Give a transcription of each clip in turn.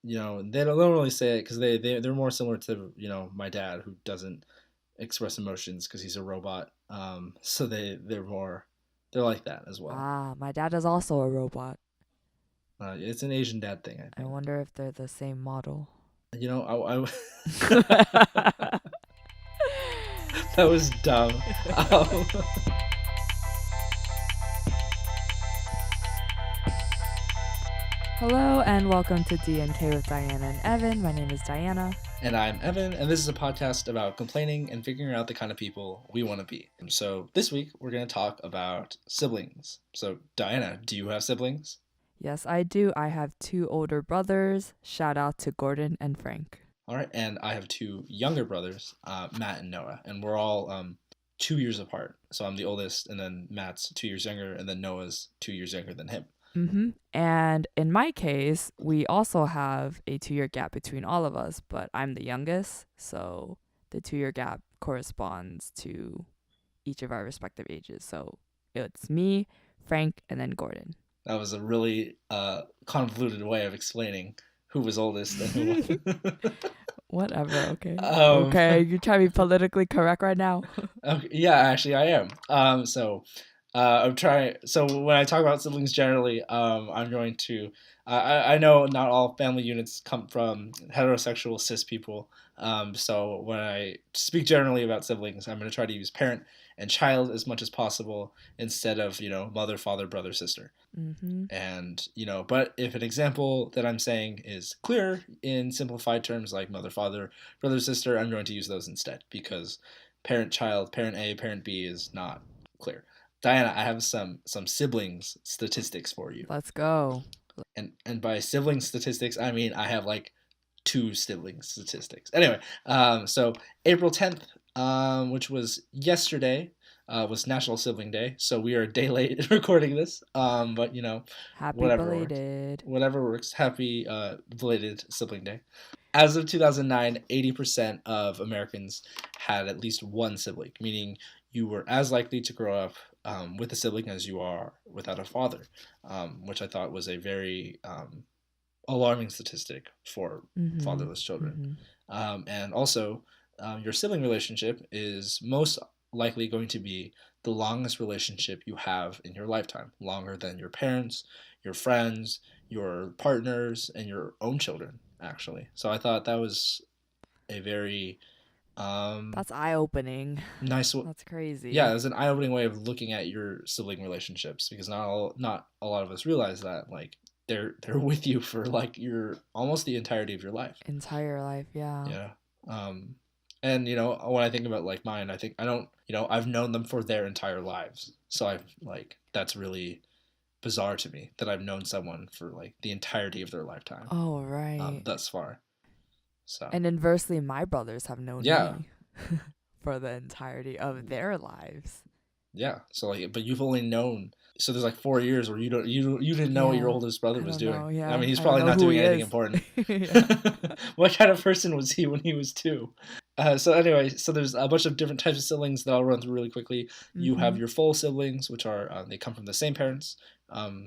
they don't really say it because they're more similar to my dad, who doesn't express emotions because he's a robot. So they're like that as well. Ah, my dad is also a robot. It's an Asian dad thing, I I think. wonder if they're the same model. That was dumb. Um, Hello and welcome to D&K with Diana and Evan. My name is Diana. and I'm Evan, and this is a podcast about complaining and figuring out the kind of people we want to be. So this week we're going to talk about siblings. So Diana, do you have siblings? Yes, I do. I have two older brothers. Shout out to Gordon and Frank. All right, and I have two younger brothers, Matt and Noah, and we're all 2 years apart. So I'm the oldest, and then Matt's 2 years younger, and then Noah's 2 years younger than him. And in my case, we also have a 2-year gap between all of us, but I'm the youngest, so the 2-year gap corresponds to each of our respective ages. So it's me, Frank, and then Gordon. That was a really convoluted way of explaining who was oldest and who. Whatever, okay. um, Okay, you trying to be politically correct right now? okay, yeah, actually, I am. I'm trying. So when I talk about siblings generally, I'm going to. I know not all family units come from heterosexual cis people. So when I speak generally about siblings, I'm going to try to use parent and child as much as possible instead of mother, father, brother, sister. Mm-hmm. And but if an example that I'm saying is clear in simplified terms like mother, father, brother, sister, I'm going to use those instead because parent, child, parent A, parent B is not clear. Diana, I have some siblings statistics for you. Let's go. And by sibling statistics, I mean I have like two sibling statistics. Anyway, so April 10th, which was yesterday, was National Sibling Day. So we are a day late in recording this. But Happy whatever works. belated. Whatever works. Happy belated Sibling Day. As of 2009, 80% of Americans had at least one sibling, meaning you were as likely to grow up with a sibling as you are without a father, which I thought was a very alarming statistic for Mm-hmm. fatherless children. Mm-hmm. And also, your sibling relationship is most likely going to be the longest relationship you have in your lifetime, longer than your parents, your friends, your partners, and your own children, actually. So I thought that was a very That's eye opening. nice. That's Yeah, crazy. it was an eye-opening way of looking at your sibling relationships because not a lot of us realize that like they're with you for like your almost the entirety of your life. Entire life, yeah. Yeah. Um, and when I think about like mine, I think I don't I've known them for their entire lives, so I've like that's really bizarre to me that I've known someone for like the entirety of their lifetime Oh, right. thus far. So And inversely, my brothers have known yeah, me for the entirety of their lives. yeah. So like, but you've only known. So there's like 4 years where you didn't know what your Yeah. oldest brother I was don't doing. know. I Yeah. mean, he's I don't probably know not who doing he anything is. important. Yeah. What kind of person was he when he was two? So anyway, so there's a bunch of different types of siblings that I'll run through really quickly. You have Mm-hmm. your full siblings, which are they come from the same parents.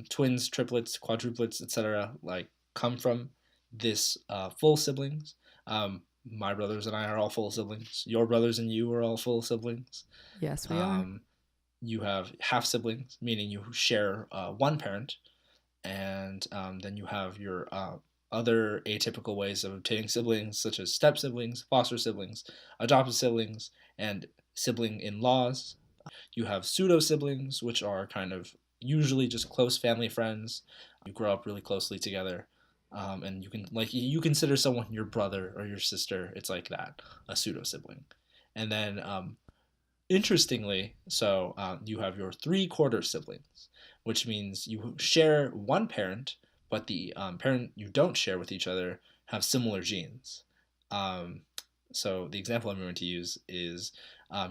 Twins, triplets, quadruplets, etc. Like come from this full siblings. My brothers and I are all full siblings. Your brothers and you are all full siblings. Yes, we are. Um, you have half siblings, meaning you share one parent, and then you have your other atypical ways of obtaining siblings, such as step siblings, foster siblings, adopted siblings, and sibling in laws. You have pseudo siblings, which are kind of usually just close family friends. You grow up really closely together. And you consider someone your brother or your sister. It's like that, a pseudo sibling. And then interestingly, so you have your three-quarter siblings, which means you share one parent, but the parent you don't share with each other have similar genes. Um, so the example I'm going to use is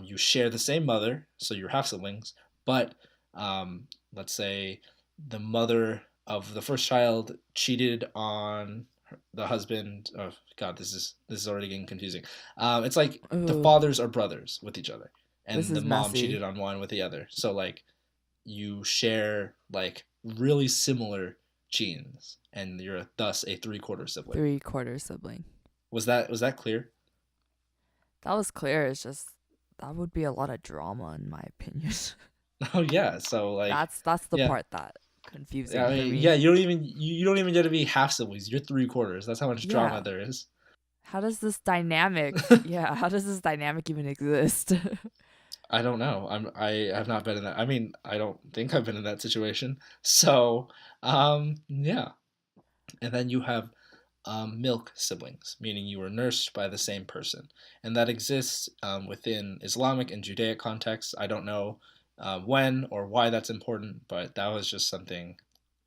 you share the same mother, so you're half siblings, but let's say the mother of the first child cheated on the husband. Oh God, this is already getting confusing. It's like the Ooh, fathers are brothers with each other, this and the is mom cheated messy. on one with the other. So like you share like really similar genes, and you're thus a three-quarter sibling. 3/4 sibling. Was that clear? That was clear. It's just that would be a lot of drama in my opinion. Oh yeah. So like, That's the yeah. part that I confusing for mean, yeah, me. you don't even get to be half siblings. You're three-quarters. That's how much drama Yeah. there is. How does this dynamic yeah, how does this dynamic even exist? I don't know. I have not been in that. I mean, I don't think I've been in that situation. So, yeah. And then you have milk siblings, meaning you were nursed by the same person, and that exists within Islamic and Judaic contexts. I don't know when or why that's important, but that was just something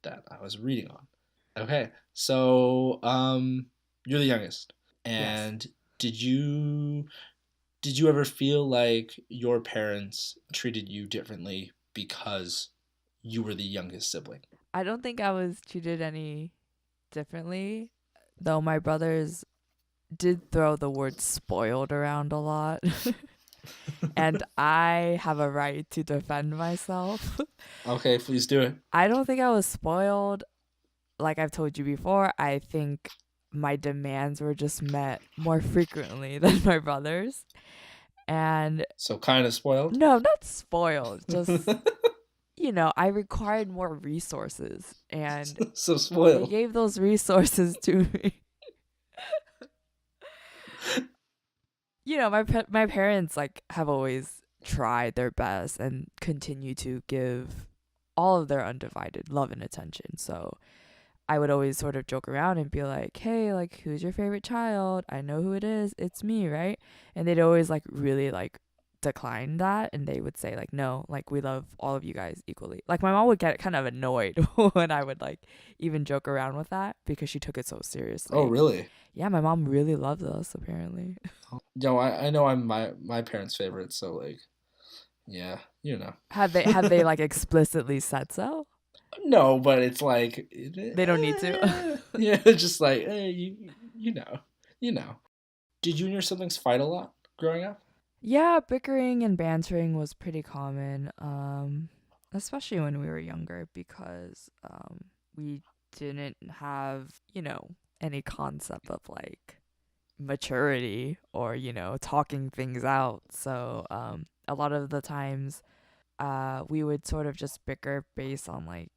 that I was reading on. Okay, so you're the youngest, Yes. and did you did you ever feel like your parents treated you differently because you were the youngest sibling? I don't think I was treated any differently, though my brothers did throw the word spoiled around a lot. And I have a right to defend myself. Okay, please do it. I don't think I was spoiled. Like I've told you before, I think my demands were just met more frequently than my brothers. And So kind of spoiled. no, not spoiled, just, I required more resources and So they spoiled. gave those resources to me. My parents like have always tried their best and continue to give all of their undivided love and attention. So I would always sort of joke around and be like, "Hey, like who's your favorite child? I know who it is. It's me, right?" And they'd always like really like decline that and they would say like, "No, like we love all of you guys equally." Like my mom would get kind of annoyed when I would like even joke around with that because she took it so Oh, seriously. really? Yeah, my mom really loves us apparently. Yo, I know I'm my parents' favorite, so like, yeah, you know. Have they like explicitly said so? No, but it's like, They don't need to. yeah, just like, you know. Did you and your siblings fight a lot growing up? Yeah, bickering and bantering was pretty common, especially when we were younger because we didn't have, any concept of like maturity or, talking things out. So a lot of the times we would sort of just bicker based on like,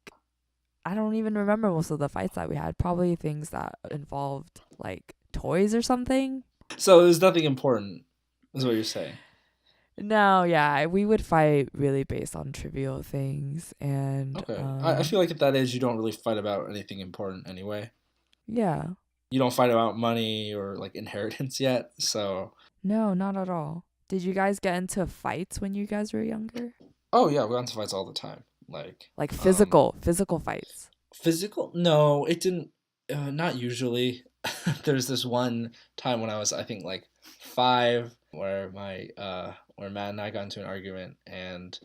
I don't even remember most of the fights that we had. Probably things that involved like toys or something. So there's nothing important, is what you're saying. No, yeah, we would fight really based on trivial things, and Okay. I feel like at that age you don't really fight about anything important anyway. yeah, You don't fight about money or like inheritance yet, so no, not at all. Did you guys get into fights when you guys were younger? oh yeah, we got into fights all the time. Like, Like physical fights? physical? No, it didn't. Not usually. There's this one time when I was, I think, like 5, where Matt and I got into an argument, and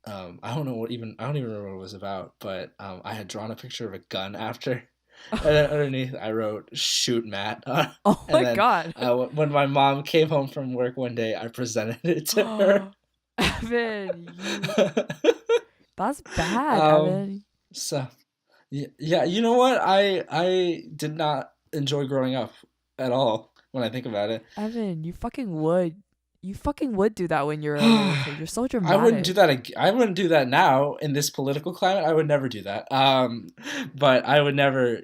I don't even remember what it was about, but I had drawn a picture of a gun after, and then underneath I wrote "Shoot Matt," Oh and my then god. when my mom came home from work one day, I presented it to her. Evan, that's bad, um, Evan. so yeah, you know what? I did not enjoy growing up at all when I think about it. Evan, you fucking would. You fucking would do that when you're a little kid. You're so I wouldn't do dramatic. that. I wouldn't do that now in this political climate. I would never do that. But I would never.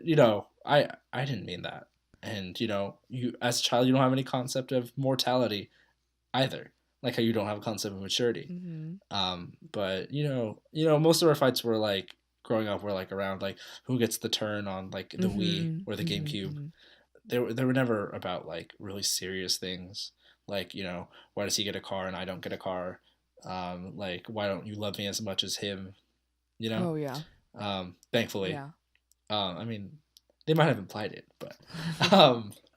I didn't mean that. And you as a child, you don't have any concept of mortality either. Like how you don't have a concept of maturity. Mhm. But most of our fights were like growing up were like around like who gets the turn on like the Wii Mhm. or the Mhm. GameCube. Mhm. They were never about like really serious things like why does he get a car and I don't get a car, like why don't you love me as much as him, you know Oh yeah. thankfully. Yeah. I mean, they might have implied it, but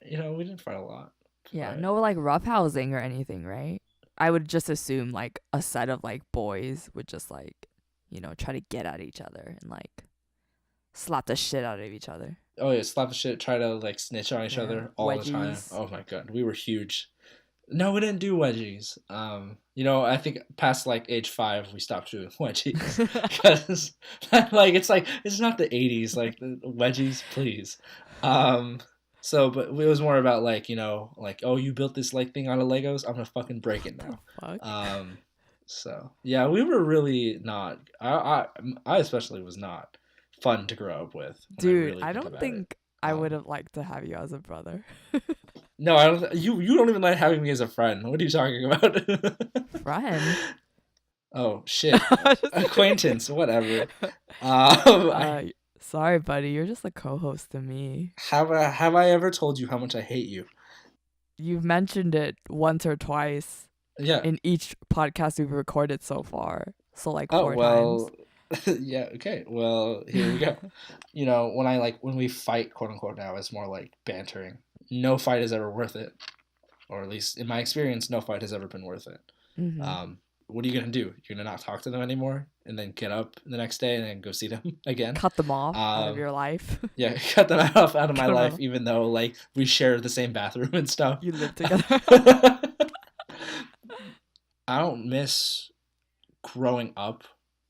we didn't fight a lot, Yeah, but no like roughhousing or anything, right? I would just assume like a set of like boys would just like, try to get at each other and like slap the shit out of each other. oh yeah, slap the shit, try to like snitch on each Yeah, other all the time. wedgies. Oh my god, we were huge. No, we didn't do wedgies. I think past like age 5, we stopped doing wedgies because, like it's not the '80s. Like wedgies, please. Um, but it was more about like like, oh, you built this like thing out of Legos. I'm gonna fucking break What it the now. fuck? Um, yeah, we were really not. I especially was not fun to grow up with when I Dude, really I think don't about it. think I would Um, have liked to have you as a brother. no, I don't. You don't even like having me as a friend. What are you talking about? Friend? Oh shit, Just kidding. acquaintance, whatever. uh, I sorry, buddy. You're just a co-host to me. have I ever told you how much I hate you? You've mentioned it once or twice Yeah. in each podcast we've recorded so far. So like Oh 4 times. well. Yeah. Okay. Well, here we go. When we fight, quote unquote, now it's more like bantering. No fight is ever worth it, or at least in my experience, no fight has ever been worth it. Mm-hmm. Um, what are you gonna do? You're gonna not talk to them anymore, and then get up the next day and then go see them again? Cut them off out of Um, your life. yeah, cut them out of my Cut them life, off. even though like we share the same bathroom and stuff. You live together. I don't miss growing up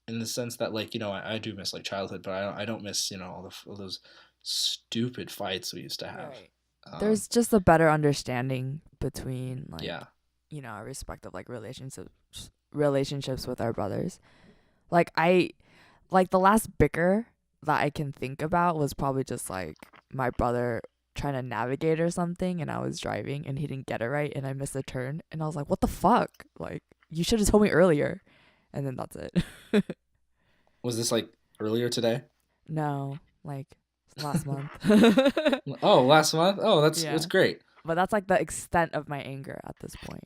in the sense that like I do miss like childhood, but I don't miss all those stupid fights we used to have. Right. Um, There's just a better understanding between yeah. our respective like relationships with our brothers. Like I like the last bicker that I can think about was probably just like my brother trying to navigate or something and I was driving and he didn't get it right and I missed a turn and I was like, "What the fuck? Like you should have told me earlier." And then that's it. Was this like earlier today? No, like last month. Oh, last month. Oh, that's Yeah. great. But that's like the extent of my anger at this point.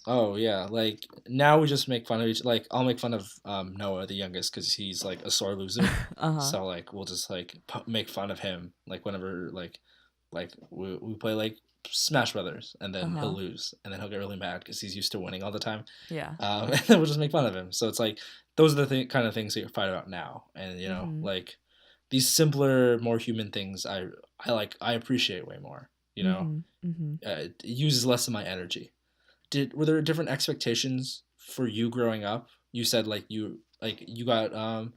Oh yeah, like now we just make fun of each. Like I'll make fun of Noah, the youngest, because he's like a sore loser. Uh-huh. So like we'll just like make fun of him like whenever like we play like Smash Brothers, and then he'll Uh-huh. lose, and then he'll get really mad because he's used to winning all the time. Yeah. And then we'll just make fun of him. So it's like those are the kind of things that you fight about now, and Mhm. like these simpler, more human things. I appreciate way more. Mhm. Mhm. It uses less of my energy. Were there different expectations for you growing up? You said you got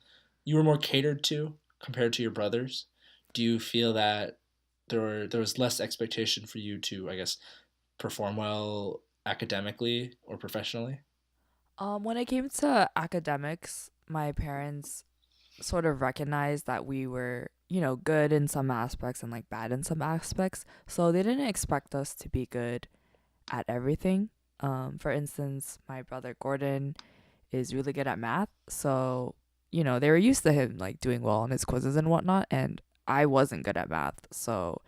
you were more catered to compared to your brothers. Do you feel that there was less expectation for you to, I guess, perform well academically or professionally? When it came to academics, my parents sort of recognized that we were, good in some aspects and like bad in some aspects. So they didn't expect us to be good at everything. For instance, my brother Gordon is really good at math. So, they were used to him like doing well on his quizzes and whatnot. And I wasn't good at math. So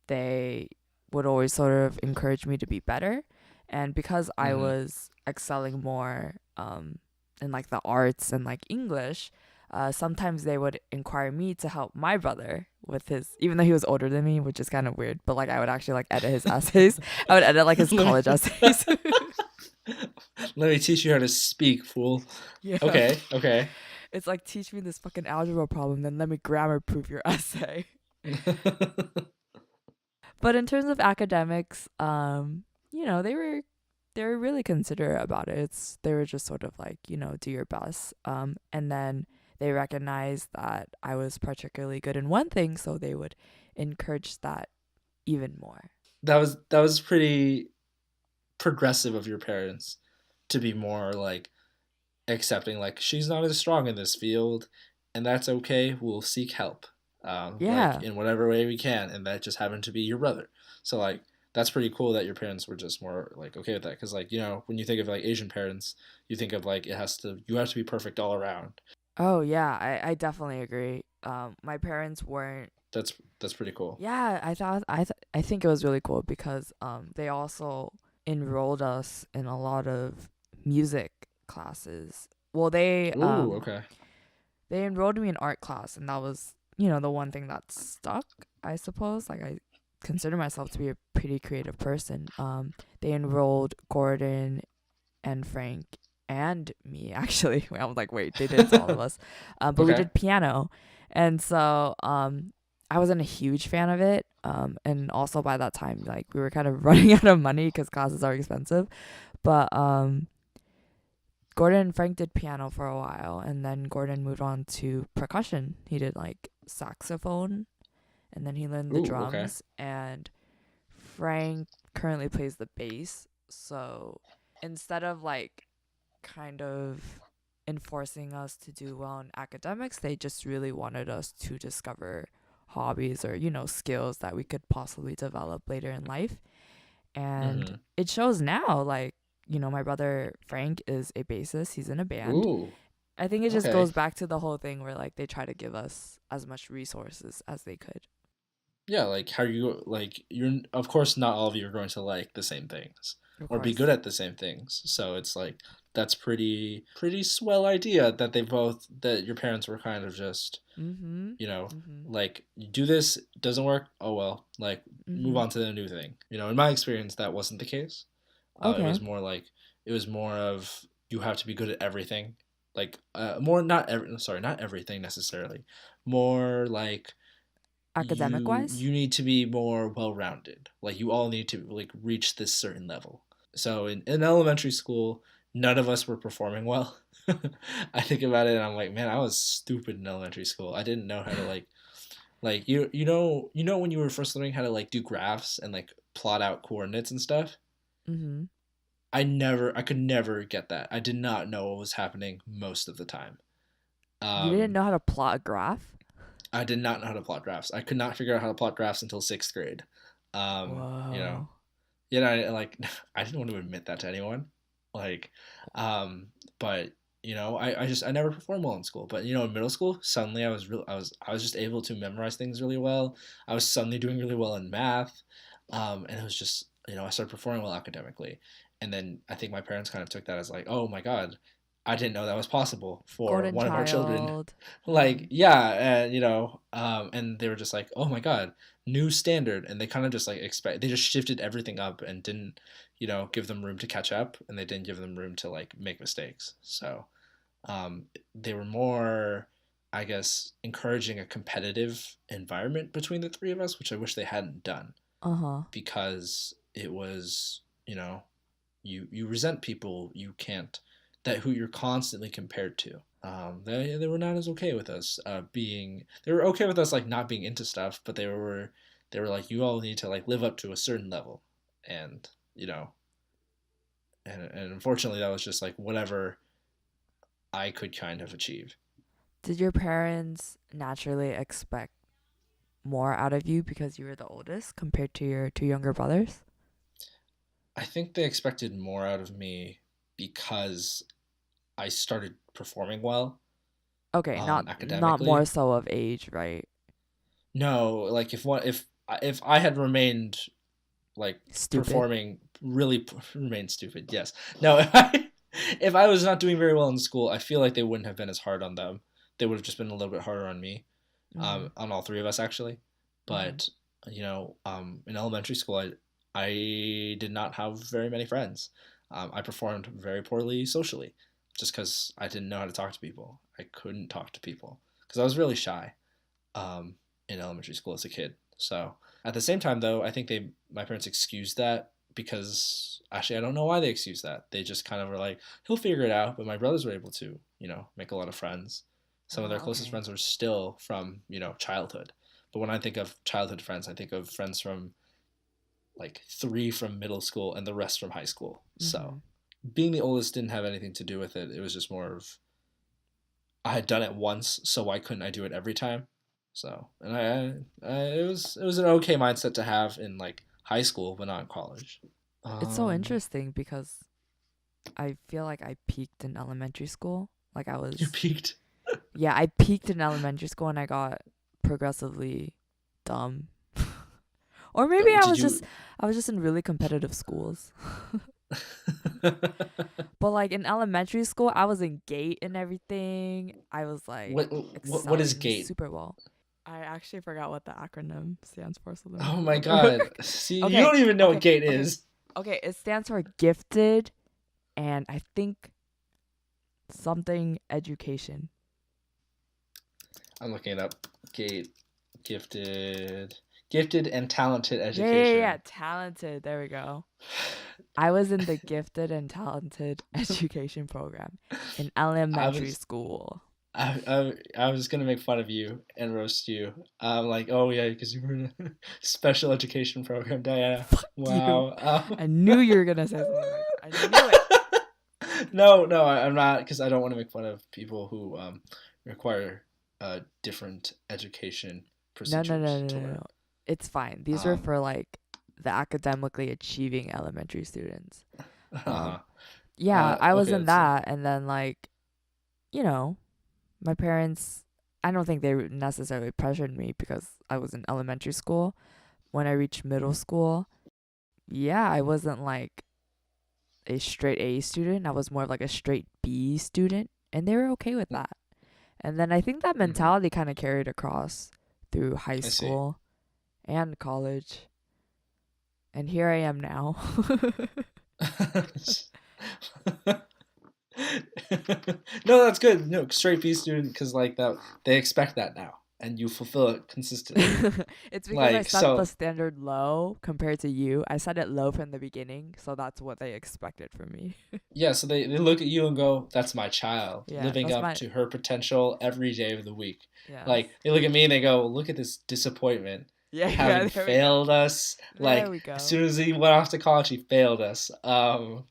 they would always sort of encourage me to be better. And because I Mm-hmm. was excelling more in like the arts and like English, sometimes they would inquire me to help my brother with his, even though he was older than me, which is kind of weird. But like I would actually like edit his essays. I would edit like his let college me essays. let me teach you how to speak, fool. Yeah. Okay, okay. It's like teach me this fucking algebra problem, then let me grammar proof your essay. But in terms of academics, they were really considerate about it. They were just sort of like, do your best. And then they recognized that I was particularly good in one thing, so they would encourage that even more. That was pretty progressive of your parents to be more like accepting, like she's not as strong in this field, and that's okay. We'll seek help, like Yeah. in whatever way we can, and that just happened to be your brother. So like that's pretty cool that your parents were just more like okay with that, because like when you think of like Asian parents, you think of like you have to be perfect all around. Oh yeah, I definitely agree. My parents weren't. That's pretty cool. Yeah, I think it was really cool because they also enrolled us in a lot of music classes. Well, Ooh, okay. they enrolled me in art class, and that was the one thing that stuck. I suppose like I consider myself to be a pretty creative person. They enrolled Gordon and Frank and me actually. I was like, wait, they did it to all of us. But we Okay. did piano, and so I wasn't a huge fan of it. And also by that time, like we were kind of running out of money because classes are expensive. But Gordon and Frank did piano for a while, and then Gordon moved on to percussion. He did like saxophone, and then he learned the Ooh, okay. drums. And Frank currently plays the bass. So instead of like kind of enforcing us to do well in academics, they just really wanted us to discover hobbies or, skills that we could possibly develop later in life. And Mm-hmm. it shows now, like, my brother Frank is a bassist, he's in a band. Ooh, I think it just okay. goes back to the whole thing where like they try to give us as much resources as they could. Yeah, like how you like you're of course not all of you are going to like the same things Of or be good course. at the same things. So it's like that's pretty swell idea that that your parents were kind of just, Mhm. you know, Mhm. like you do this, doesn't work, oh well, like move Mhm. on to the new thing. In my experience that wasn't the case. It Okay. was more like it was more of you have to be good at everything. Like more not every sorry, not everything necessarily. More like Academic wise? you need to be more well-rounded, like you all need to like reach this certain level. So in elementary school none of us were performing well. I think about it and I'm like, man, I was stupid in elementary school. I didn't know how to like you know when you were first learning how to like do graphs and like plot out coordinates and stuff. Mhm. I could never get that. I did not know what was happening most of the time. You didn't um know how to plot a graph? I did not know how to plot graphs. I could not figure out how to plot graphs until sixth grade. You know, Whoa. like I didn't want to admit that to anyone. Like, um, but I never performed well in school. But in middle school, suddenly I was just able to memorize things really well. I was suddenly doing really well in math, and it was just I started performing well academically, and then I think my parents kind of took that as like, oh my god, I didn't know that was possible for Golden one of our children. child. Like, yeah, and and they were just like, oh my god, new standard, and they kind of just like they just shifted everything up and didn't give them room to catch up, and they didn't give them room to like make mistakes. So they were more, I guess, encouraging a competitive environment between the three of us, which I wish they hadn't done, Uh-huh. because it was you resent people you can't that who you're constantly compared to. They were not as okay with us being. They were okay with us like not being into stuff, but they were like, you all need to like live up to a certain level, and you know and unfortunately that was just like whatever I could kind of achieve. Did your parents naturally expect more out of you because you were the oldest compared to your two younger brothers? I think they expected more out of me because I started performing well Okay, not more academically. so of age, right? No, like if I had remained like Stupid. performing really remained stupid. Yes. No, if I was not doing very well in school, I feel like they wouldn't have been as hard on them. They would have just been a little bit harder on me, Mhm. on all three of us actually. Mhm. But in elementary school, I did not have very many friends. I performed very poorly socially, just because I didn't know how to talk to people. I couldn't talk to people because I was really shy um, in elementary school as a kid. So at the same time, though, I think my parents excused that because actually I don't know why they excused that. They just kind of were like, he'll figure it out. But my brothers were able to, make a lot of friends. Some of their closest Okay. friends were still from, childhood. But when I think of childhood friends, I think of friends from like three from middle school and the rest from high school. So Mhm. being the oldest didn't have anything to do with it. It was just more of I had done it once, so why couldn't I do it every time? So, and it was an okay mindset to have in like high school, but not in college. It's so Um, interesting because I feel like I peaked in elementary school. Like I you was peaked. Yeah, I peaked in elementary school and I got progressively dumb. Or maybe Did you? I was just in really competitive schools. But like in elementary school, I was in gate and everything. I was like what is excelling gate? super well. I actually forgot what the acronym stands for, so let me Oh pull my it up real god! quick. See, you Okay, don't even know what okay, gate okay, is. okay. It stands for gifted and I think something education. I'm looking it up. Gate. Gifted, gifted and talented Yeah. education. Talented. There we go. I was in the gifted and talented education program in I elementary was school. I was gonna make fun of you and roast you. I'm like, oh yeah, because you were in a special education program, Diana. Fuck you. Wow. I knew you were gonna say something like that. I knew it. No, no, I'm not, because I don't want to make fun of people who require different education procedures to No. learn. It's fine. These were Um, for like the academically achieving elementary students. Um, uh, yeah, I was okay, in that's that, and then like, you know, my parents. I don't think they necessarily pressured me because I was in elementary school. When I reached middle school, yeah, I wasn't like a straight A student. I was more of like a straight B student, and they were okay with that. And then I think that hmm mentality kind of carried across through high I see. school and college. And here I am now. No, that's good. No, straight B student, because like that they expect that now, and you fulfill it consistently. It's because I Like set the so, standard low compared to you. I set it low from the beginning, so that's what they expected from me. yeah. So they look at you and go, "That's my child, Yeah, living that's up my. to her potential every day of the week." Yes. Like they look at me and they go, "Look at this disappointment, Yeah, having there we go. failed us. There Like we as go. soon as he went off to college, he failed us.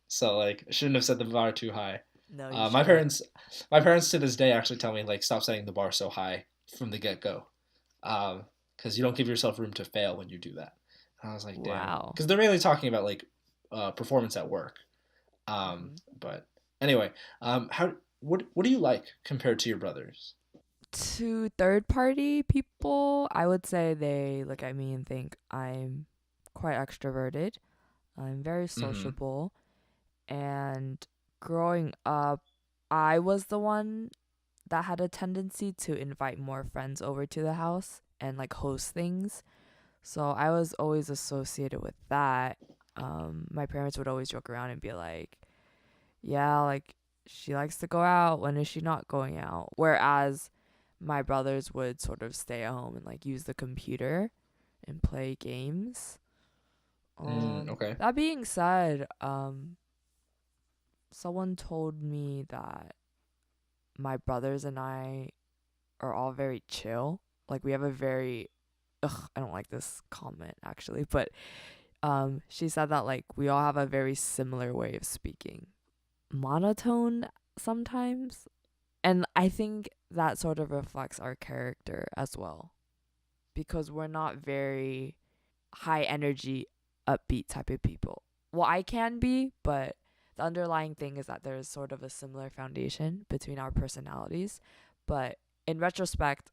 So like shouldn't have set the bar too high." No, you Uh, my shouldn't. parents, my parents to this day actually tell me like stop setting the bar so high from the get go, because you don't give yourself room to fail when you do that. And I was like, damn, Wow. because they're mainly talking about like performance at work. hmm But anyway, how what do you like compared to your brothers? To third party people, I would say they look at me and think I'm quite extroverted. I'm very Mm-hmm. sociable. And growing up, I was the one that had a tendency to invite more friends over to the house and like host things. So I was always associated with that. My parents would always joke around and be like, yeah, like she likes to go out. When is she not going out? Whereas my brothers would sort of stay at home and like use the computer and play games. Okay. That being said, someone told me that my brothers and I are all very chill. Like we have a very I don't like this comment actually, but she said that like we all have a very similar way of speaking. Monotone sometimes. And I think that sort of reflects our character as well because we're not very high energy, upbeat type of people. Well, I can be, but the underlying thing is that there's sort of a similar foundation between our personalities. But in retrospect,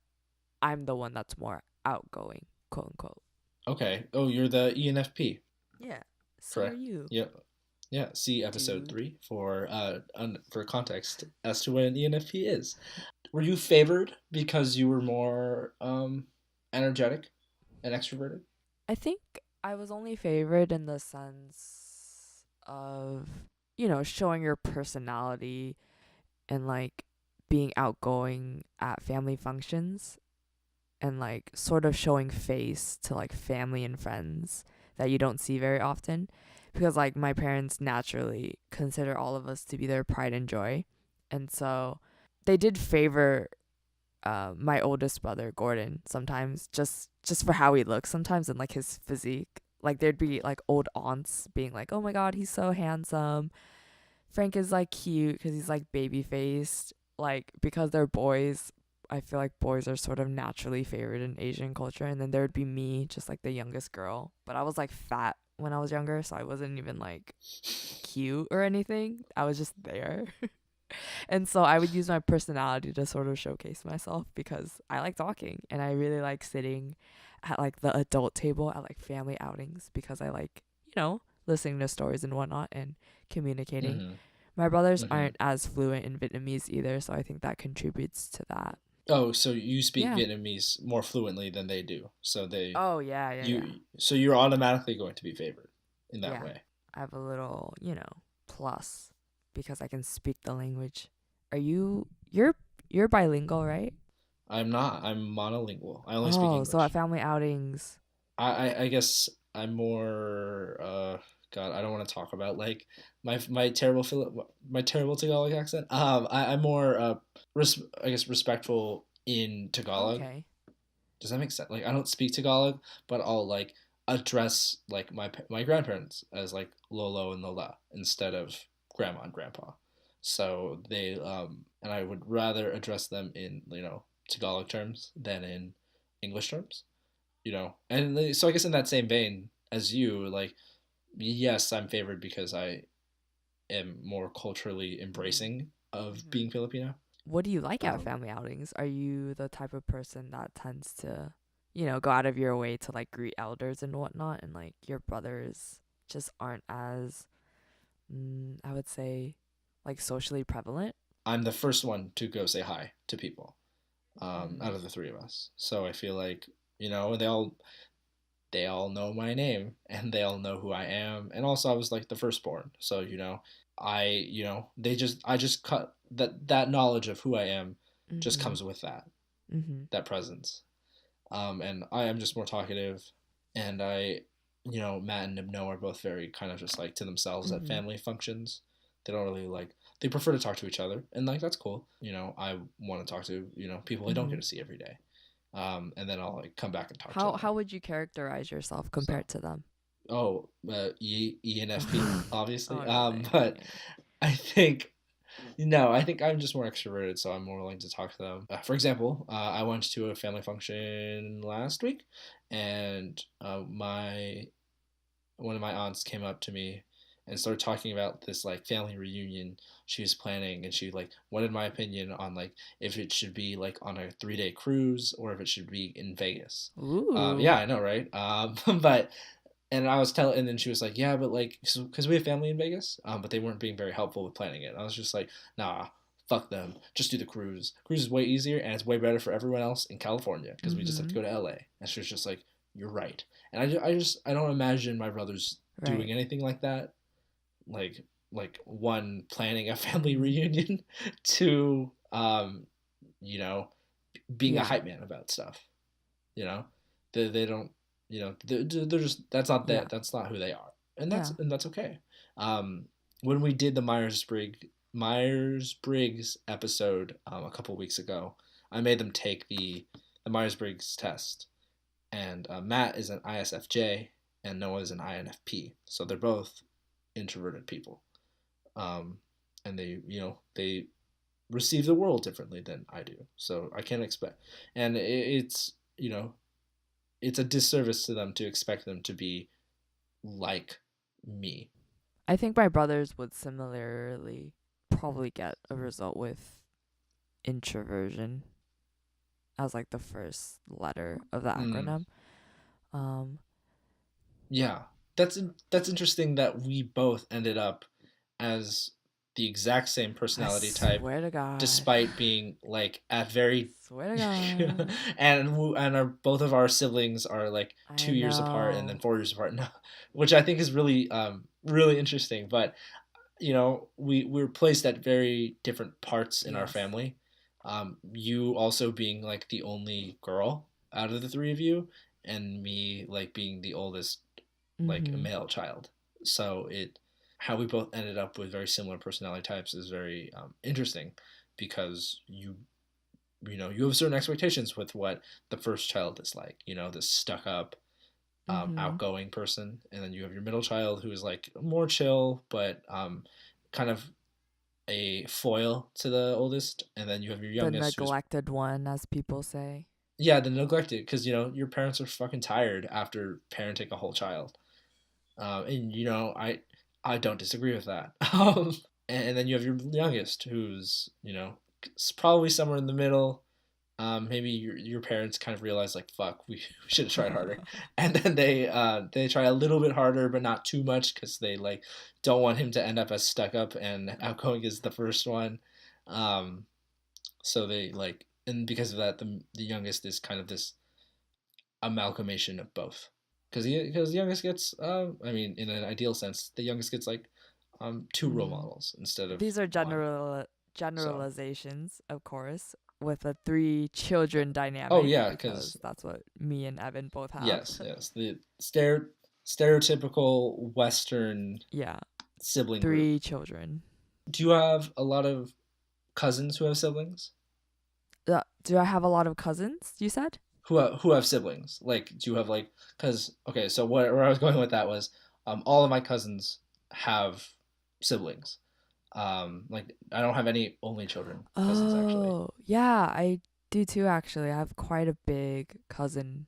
I'm the one that's more outgoing, quote unquote. Okay. Oh, you're the ENFP, Yeah. So are correct? you, Yeah. Yeah. See episode dude. 3 for context as to what an ENFP is. Were you favored because you were more energetic and extroverted? I think I was only favored in the sense of, showing your personality and like being outgoing at family functions and like sort of showing face to like family and friends that you don't see very often because like my parents naturally consider all of us to be their pride and joy. And so they did favor my oldest brother Gordon sometimes just for how he looks sometimes and like his physique. Like there'd be like old aunts being like, "Oh my god, he's so handsome." Frank is like cute because he's like baby faced. Like because they're boys, I feel like boys are sort of naturally favored in Asian culture. And then there would be me, just like the youngest girl. But I was like fat when I was younger, so I wasn't even like cute or anything. I was just there. And so I would use my personality to sort of showcase myself because I like talking and I really like sitting at like the adult table at like family outings because I like, listening to stories and whatnot and communicating. Mm-hmm. My brothers Mm-hmm. aren't as fluent in Vietnamese either, so I think that contributes to that. Oh, so you speak Yeah. Vietnamese more fluently than they do. So Oh, yeah. you're automatically going to be favored in that Yeah. way. I have a little, plus because I can speak the language. Are you're bilingual, right? I'm not. I'm monolingual. I only speak Oh, so at English. family outings. I guess I'm more God, I don't want to talk about like my terrible my terrible Tagalog accent. I'm more I guess respectful in Tagalog. Okay. Does that make sense? Like I don't speak Tagalog, but I'll like address like my grandparents as like Lolo and Lola instead of grandma and grandpa. So they and I would rather address them in, Tagalog terms than in English terms, and so I guess in that same vein as you, like, yes, I'm favored because I am more culturally embracing of Hmm. being Filipino. What do you like at um, family outings? Are you the type of person that tends to, go out of your way to like greet elders and whatnot, and like your brothers just aren't as, I would say, like socially prevalent? I'm the first one to go say hi to people, Mm-hmm. out of the three of us, so I feel like, they all know my name and they all know who I am, and also I was like the firstborn, so I just cut that knowledge of who I am just Mm-hmm. comes with Mm-hmm. that presence. And I am just more talkative, and Matt and Noah are both very kind of just like to themselves at Mm-hmm. family functions. They don't really like. They prefer to talk to each other, and like that's cool. I want to talk to people I don't Mm-hmm. get to see every day, and then I'll like come back and talk to How them. would you characterize yourself So, compared to them? ENFP, obviously. Oh, really? But Okay. I think no, I think I'm just more extroverted, so I'm more willing to talk to them. For example, I went to a family function last week, and my one of my aunts came up to me and started talking about this like family reunion she was planning, and she like wanted my opinion on like if it should be like on a 3-day cruise or if it should be in Vegas. Ooh. Yeah, I know, right? But and I was telling, and then she was like, "Yeah, but like, because we have family in Vegas, but they weren't being very helpful with planning it." And I was just like, "Nah, fuck them. Just do the cruise. Cruise is way easier, and it's way better for everyone else in California because we just have to Mm-hmm. go to LA." And she was just like, "You're right." And I don't imagine my brothers Right. doing anything like that. Like, one, planning a family Mm-hmm. reunion, two, you know, being a Yeah. hype man about stuff. You know, they don't. They're just Yeah. that's not who they are, and Yeah. that's okay. Um, when we did the Myers Briggs episode a couple weeks ago, I made them take the Myers Briggs test, and Matt is an ISFJ and Noah is an INFP, so they're both introverted people, um, and they receive the world differently than I do. So I can't expect, and it's a disservice to them to expect them to be like me. I think my brothers would similarly probably get a result with introversion as like the first letter of the Mm, acronym. Um, yeah, that's interesting that we both ended up as the exact same I personality type, swear to God. despite being like at very Swear to God. and our both of our siblings are like I 2 years apart and then know. 4 years apart now, which I think is really really interesting. But we're placed at very different parts in our Yes. family. You also being like the only girl out of the three of you, and me like being the oldest, like a Mm-hmm. male child. So it how we both ended up with very similar personality types is very interesting, because you have certain expectations with what the first child is like. This stuck up, Mm-hmm. outgoing person, and then you have your middle child who is like more chill, but kind of a foil to the oldest, and then you have your The youngest who's neglected one, as people say. yeah, the neglected, because your parents are fucking tired after parenting a whole child, and I don't disagree with that. And then you have your youngest who's probably somewhere in the middle. Maybe your parents kind of realize like fuck, we should have tried harder, and then they try a little bit harder but not too much because they like don't want him to end up as stuck up and outgoing as the first one. um, so they like, and because of that, the youngest is kind of this amalgamation of both, because the youngest gets I mean, in an ideal sense, the youngest gets like two role Mm-hmm. models instead of These are one. So generalizations, of course. with a three children Oh dynamic yeah, because because that's what me and Evan both have. yes, yes, the stereotypical Western Yeah, sibling group. three children. Do you have a lot of cousins who have siblings? Do I have a lot of cousins? You said. Who have siblings? Like, do you have like? Because okay, so where I was going with that was, all of my cousins have siblings. Like I don't have any only children cousins actually. Oh, yeah, I do too. Actually, I have quite a big cousin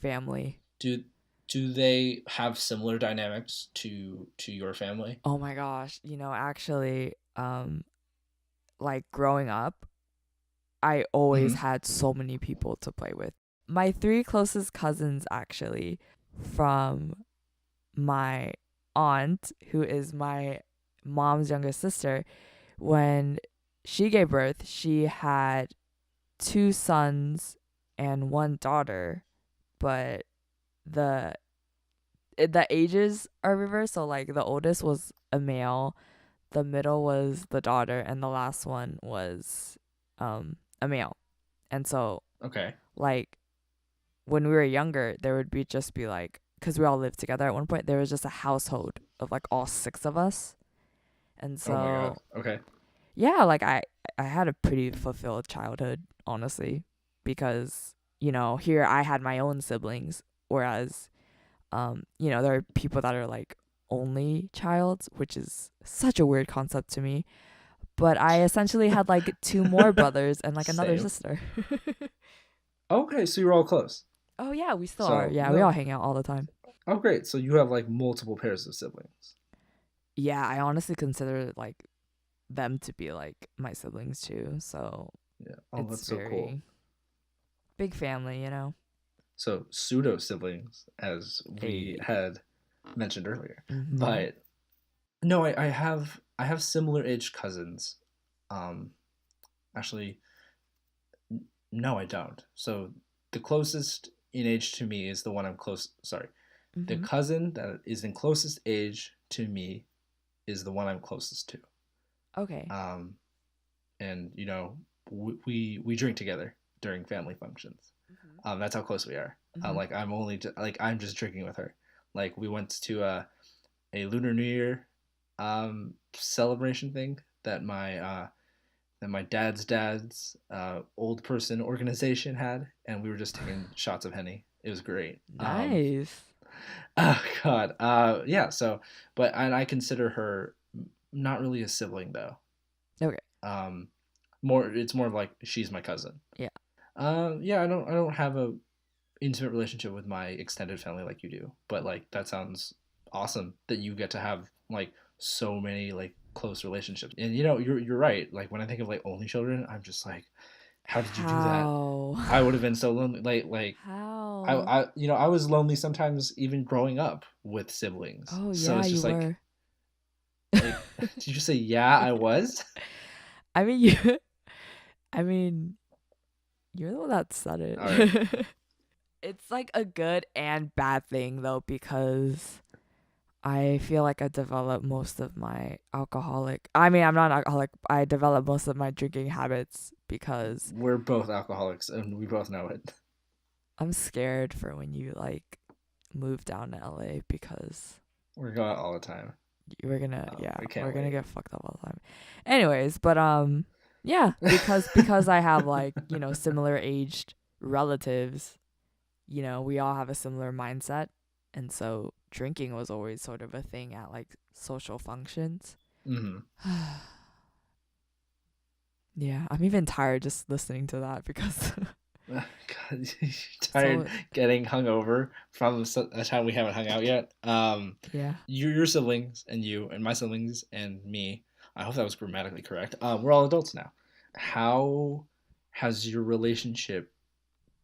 family. Do do they have similar dynamics to your family? Oh my gosh, actually, like growing up, I always Mm-hmm. had so many people to play with. My three closest cousins, actually, from my aunt, who is my mom's younger sister, when she gave birth, she had two sons and one daughter, but the the ages are reversed. So like the oldest was a male, the middle was the daughter, and the last one was a male. And so Okay. like when we were younger, there would be just be like, because we all lived together at one point, there was just a household of like all six of us. And Oh my God. so Okay. yeah, like I had a pretty fulfilled childhood, honestly, because here I had my own siblings, whereas there are people that are like only child, which is such a weird concept to me. But I essentially had like two more brothers and like another Same. sister. Okay, so you're all close. Oh yeah, we still are. So Yeah, we all no. hang out all the time. Oh great. So you have like multiple pairs of siblings. Yeah, I honestly consider like them to be like my siblings too. So Yeah. Oh, it's that's so cool. very big family. So pseudo siblings, as we A had mentioned earlier. mm-hmm. But no, I have similar age cousins. Um, Actually, no, I don't. So the closest in age to me is the one I'm close. Sorry, the Mm-hmm. cousin that is in closest age to me is the one I'm closest to. Okay. Um, and we drink together during family functions. Mm-hmm. That's how close we are. Mm-hmm. Like I'm just drinking with her. Like we went to a Lunar New Year celebration thing that my dad's old person organization had, and we were just taking shots of henny. It was great. Nice. Oh God, yeah. So, but and I consider her not really a sibling though. Okay. Um, more it's more of like she's my cousin. Yeah. Yeah. I don't have a intimate relationship with my extended family like you do, but like that sounds awesome that you get to have like so many like close relationships. And you're right. Like when I think of like only children, I'm just like, how did you do that? How? I would have been so lonely. Like How? I was lonely sometimes even growing up with siblings. Oh So yeah, it's you just were. like did you say yeah, I was? I mean, you. I mean, you're the one that said All right. it. It's like a good and bad thing though, because I feel like I developed most of my alcoholic. I mean, I'm not an alcoholic. I developed most of my drinking habits because We're both alcoholics and we both know it. I'm scared for when you like move down to LA because We're going out all the time. we're gonna yeah, I we're can't gonna wait. get fucked up all the time. Anyways, but yeah, because I have like, similar aged relatives, we all have a similar mindset. And so drinking was always sort of a thing at like social functions. Mm-hmm. Yeah, I'm even tired just listening to that because God, you tired so getting hungover from the time we haven't hung out yet. yeah. Your siblings and you and my siblings and me. I hope that was grammatically correct. We're all adults now. How has your relationship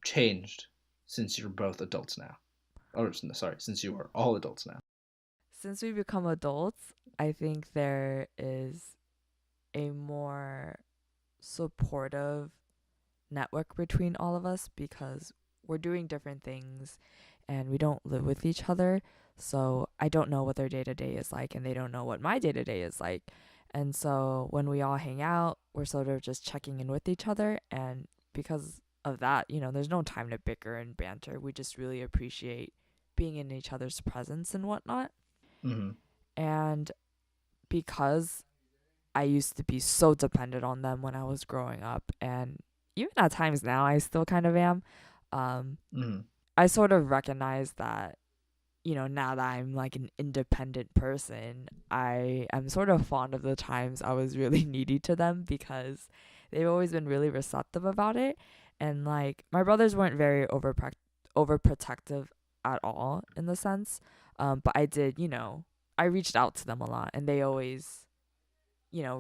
changed since you're both adults now? Or sorry, since you are all adults now. Since we become adults, I think there is a more supportive network between all of us because we're doing different things and we don't live with each other. So I don't know what their day to day is like, and they don't know what my day to day is like. And so when we all hang out, we're sort of just checking in with each other. And because of that, there's no time to bicker and banter. We just really appreciate being in each other's presence and whatnot. Mm-hmm. And because I used to be so dependent on them when I was growing up, and even at times now, I still kind of am. Um, Mm-hmm. I sort of recognize that, now that I'm like an independent person, I am sort of fond of the times I was really needy to them because they've always been really receptive about it. And like my brothers weren't very overprotective at all in the sense. But I did, I reached out to them a lot and they always,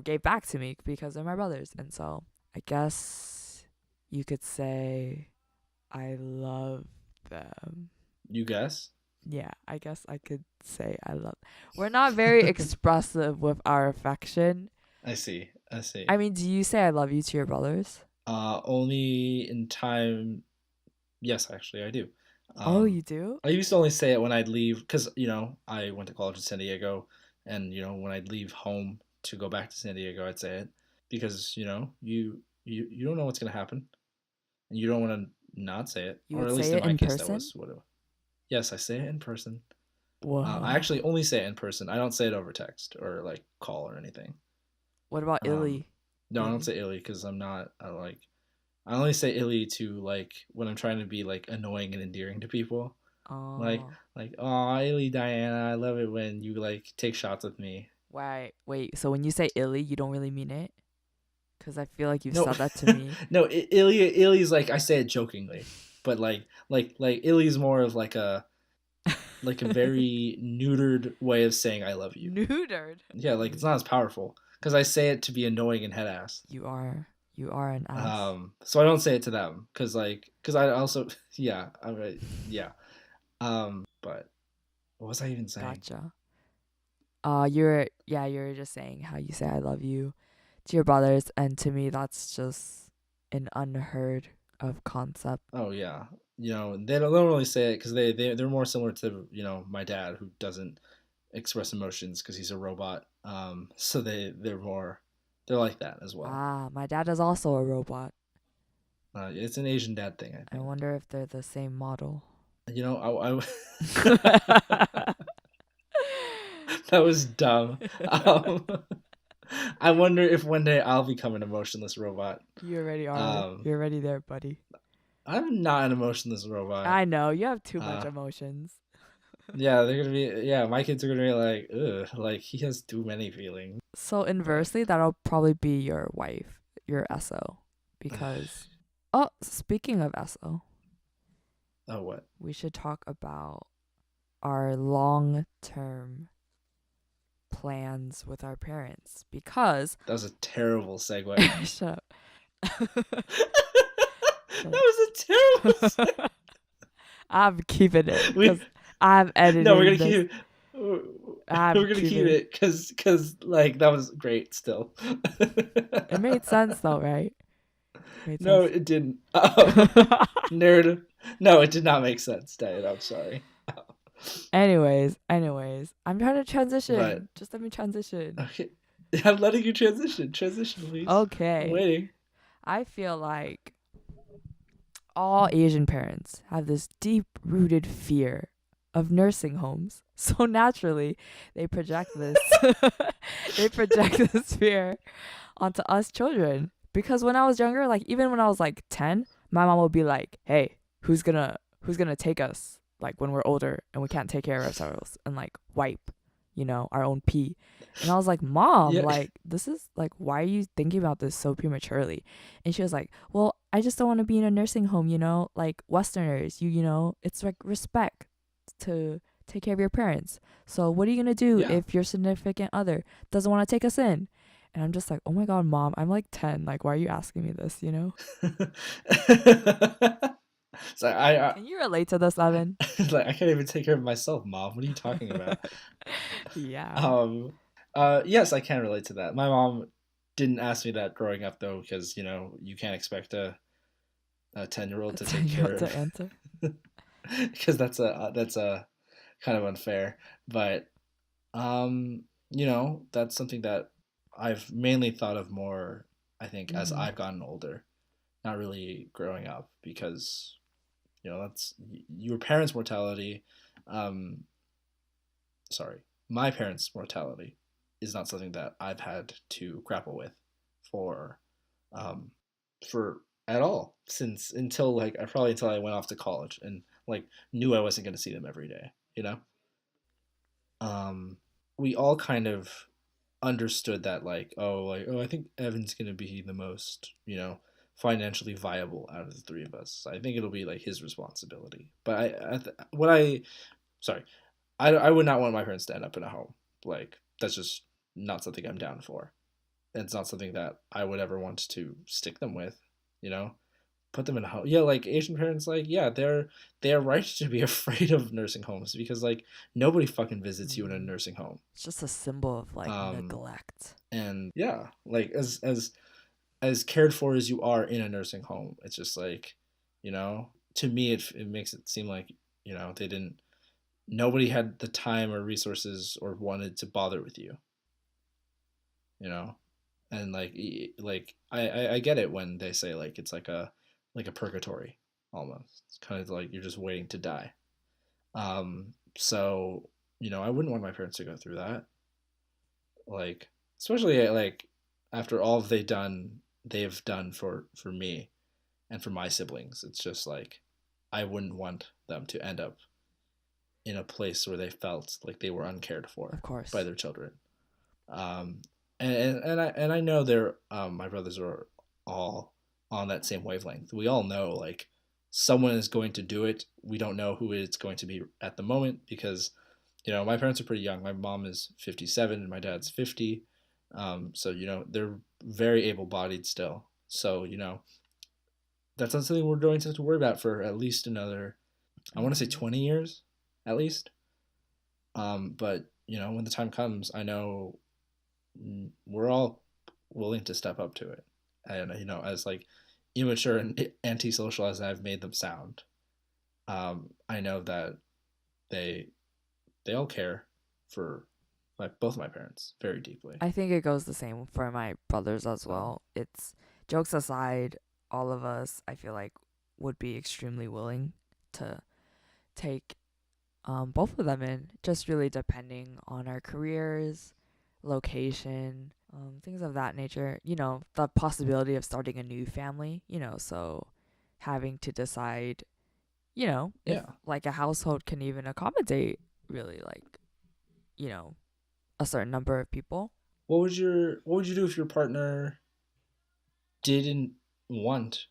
gave back to me because they're my brothers. And so I guess you could say I love them. You guess? Yeah, I guess I could say I love. We're not very expressive with our affection. I see. I I see. mean, do you say I love you to your brothers? Only in time. Yes, actually, I do. Oh, Um, you do? I used to only say it when I'd leave, because I went to college in San Diego, and when I'd leave home to go back to San Diego, I'd say it because you don't know what's gonna happen, and you don't want to not say it, You or would at least say in it my in case, that person? was what it was. Yes, I say it in person. I Whoa. actually only say it in person. I don't say it over text or like call or anything. What about Um, Illy? no, I don't Illy. say illy because I'm not. I only say illy to like when I'm trying to be like annoying and endearing to people. Like Oh. oh illy Diana, I love it when you like take shots with me. Wait. So when you say Illy, you don't really mean it? Because I feel like you've No, said that to me. no, illy's like I say it jokingly, but like illy's more of like a very neutered way of saying I love you. Neutered. Yeah, like it's not as powerful because I say it to be annoying and head ass. You are. You are an ass. So I don't say it to them because I also yeah yeah but what was I even saying? Gotcha. You're just saying how you say I love you to your brothers, and to me that's just an unheard of concept. Oh yeah, they don't really say it because they're more similar to my dad who doesn't express emotions because he's a robot. So they're like that as well. Ah, my dad is also a robot. It's an Asian dad thing, I I think. wonder if they're the same model. That was dumb. Um, I wonder if one day I'll become an emotionless robot. You already are. Um, You're already there, buddy. I'm not an emotionless robot. I know you have too much Uh, emotions. yeah, they're gonna be. Yeah, my kids are gonna be like, ugh, like he has too many feelings. So But inversely, that'll probably be your wife, your SO, because oh, speaking of SO, oh, what? we should talk about our long-term plans with our parents because That was a terrible segue. shut up. That Shut was a terrible segue. up. I'm keeping it We because I'm no, we're editing gonna this. keep. I'm We're gonna keep keeping it. it because like that was great still. It made sense though, right? Made No, sense. it didn't. Narrative. No, it did not make sense, Diane. I'm sorry. anyways, I'm trying to But transition. Just let me transition. okay, I'm letting you transition. Transition, please. I'm Okay. waiting. I feel like all Asian parents have this deep rooted fear of nursing homes. So naturally, they project this they project this fear onto us children. Because when I was younger, like even when I was like 10, my mom would be like, "Hey, who's gonna take us like when we're older and we can't take care of ourselves and like wipe, our own pee." And I was like, "Mom, Yeah. like this is like why are you thinking about this so prematurely?" And she was like, "Well, I just don't want to be in a nursing home, like Westerners, it's like respect to take care of your parents. So what are you gonna do Yeah. if your significant other doesn't want to take us in?" And I'm just like, "Oh my god, mom, I'm like 10. Like, why are you asking me this?" So I Can you relate to this, Evan? like I can't even take care of myself, mom. What are you talking about? Yeah. Um, yes, I can relate to that. My mom didn't ask me that growing up though, because you can't expect a 10-year-old A to take 10-year-old care to of, answer. because that's a kind of unfair. But that's something that. I've mainly thought of more, I think, as Mm-hmm. I've gotten older, not really growing up, because that's your parents' mortality. Um, sorry, my parents' mortality is not something that I've had to grapple with for, um, for at all since until like I probably until I went off to college and like knew I wasn't going to see them every day. Um, we all kind of understood that like, oh, I think Evan's gonna be the most financially viable out of the three of us. I think it'll be like his responsibility. But what I sorry, I would not want my parents to end up in a home. Like that's just not something I'm down for. It's not something that I would ever want to stick them with. You know, put them in a home. Yeah, like Asian parents, like yeah, they're right to be afraid of nursing homes because like nobody fucking visits you in a Mm. nursing home. It's just a symbol of like Um, neglect. and yeah, like as cared for as you are in a nursing home, it's just like, to me it makes it seem like they didn't nobody had the time or resources or wanted to bother with you, you know and like I get it when they say like it's like a purgatory almost. It's kind of like you're just waiting to die. So I wouldn't want my parents to go through that, like especially like after all they've done for me and for my siblings. It's just like I wouldn't want them to end up in a place where they felt like they were uncared Of for by course. their children. um and I know they're my brothers are all on that same wavelength. We all know like someone is going to do it. We don't know who it's going to be at the moment because my parents are pretty young. My mom is 57 and my dad's 50. So they're very able-bodied still. So that's not something we're going to have to worry about for at least another, I want to say, Mm-hmm. 20 years at least. But when the time comes, I know we're all willing to step up to it. And as like immature and antisocial as I've made them sound, I know that they they all care for both of my parents very deeply. I think it goes the same for my brothers as So well. It's jokes aside, all of us I feel like would be extremely willing to take both of them in, just really depending on our careers, location, things of that nature. The possibility of starting a new family, so having to decide, if yeah, like a household can even accommodate really like, you know, a certain number of people. what would you do if your partner didn't want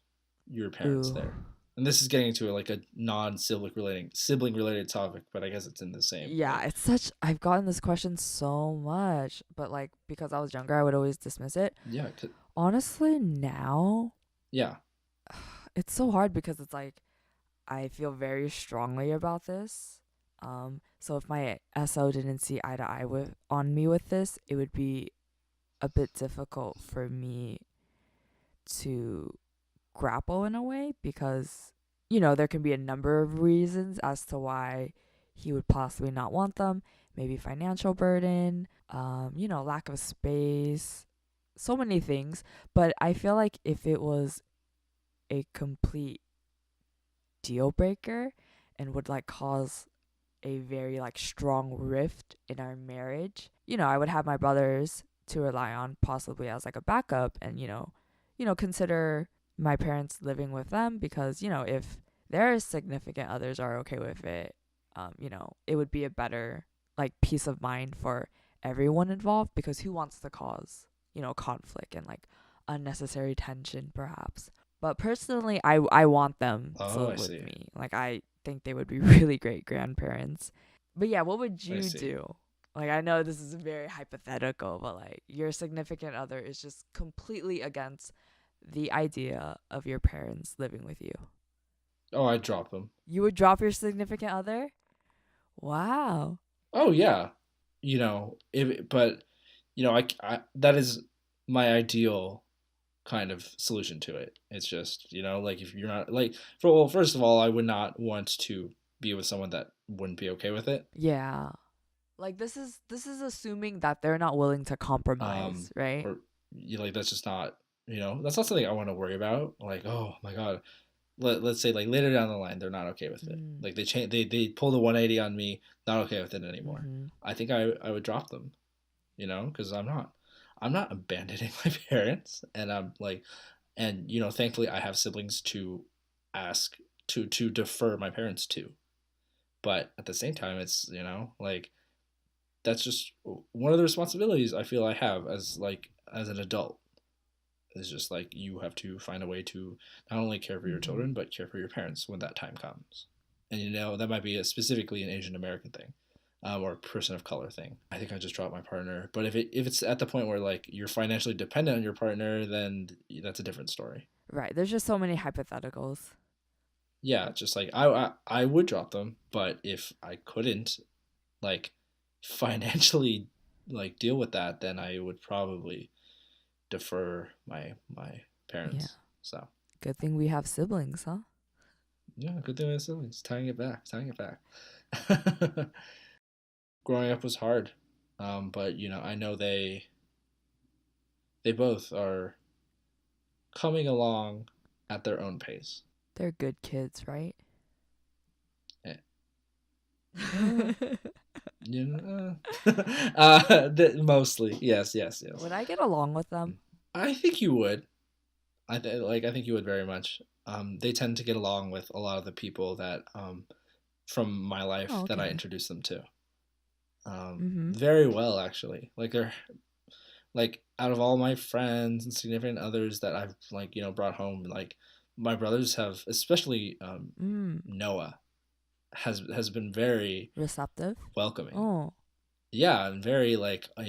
your parents Ooh. there? And this is getting into like a non sibling related topic, but I guess it's in the same Yeah, like it's such I've gotten this question so much, but like because I was younger, I would always dismiss it. yeah, Honestly, now yeah, it's so hard because it's like I feel very strongly about this. So if my SO didn't see eye to eye with on me with this, it would be a bit difficult for me to grapple in a way because there can be a number of reasons as to why he would possibly not want them. Maybe financial burden, lack of space, so many things. But I feel like if it was a complete deal breaker and would like cause a very like strong rift in our marriage, I would have my brothers to rely on possibly as like a backup and consider my parents living with them because, if their significant others are okay with it, it would be a better like peace of mind for everyone involved because who wants to cause, conflict and like unnecessary tension perhaps. But personally, I want them to oh, I live with see, me. Like I think they would be really great grandparents. But yeah, what would I you see. do? Like I know this is very hypothetical, but like your significant other is just completely against the idea of your parents living with you. Oh, I drop them. You would drop your significant other? Wow. Oh yeah, but that is my ideal kind of solution to it. It's just like if you're not like first of all, I would not want to be with someone that wouldn't be okay with it. Yeah. Like this is assuming that they're not willing to compromise, right? or you like that's just not, that's not something I want to worry about. Like, oh my god, let's say like later down the line they're not okay with it. Mm. Like they change, they pull the 180 on me, not okay with it anymore. Mm-hmm. I think I would drop them, because I'm not abandoning my parents, and I'm like, and thankfully I have siblings to ask to defer my parents to. But at the same time, it's like that's just one of the responsibilities I feel I have as an adult. It's just like you have to find a way to not only care for your Mm-hmm. children but care for your parents when that time comes. And that might be specifically an Asian American thing, or a person of color thing. I think I just dropped my partner. But if it's at the point where like you're financially dependent on your partner, then that's a different story. Right. There's just so many hypotheticals. Yeah, just like I would drop them, but if I couldn't like financially like deal with that, then I would probably defer my Yeah. parents. So Good thing we have siblings, huh? yeah, good thing with siblings. Tying it back, tying it back. Growing up was hard, but I know they both are coming along at their own pace. They're good kids, right? Eh, uh, mostly, yes, yes, yes. Would I get along with them? I think you would. I think you would very much. They tend to get along with a lot of the people that from my Oh, life that I okay. introduced them to. Mm-hmm. Very well, actually. Like they're like out of all my friends and significant others that I've like brought home, like my brothers have, especially Mm. Noah has been very Receptive? welcoming. Oh. Yeah, and very like I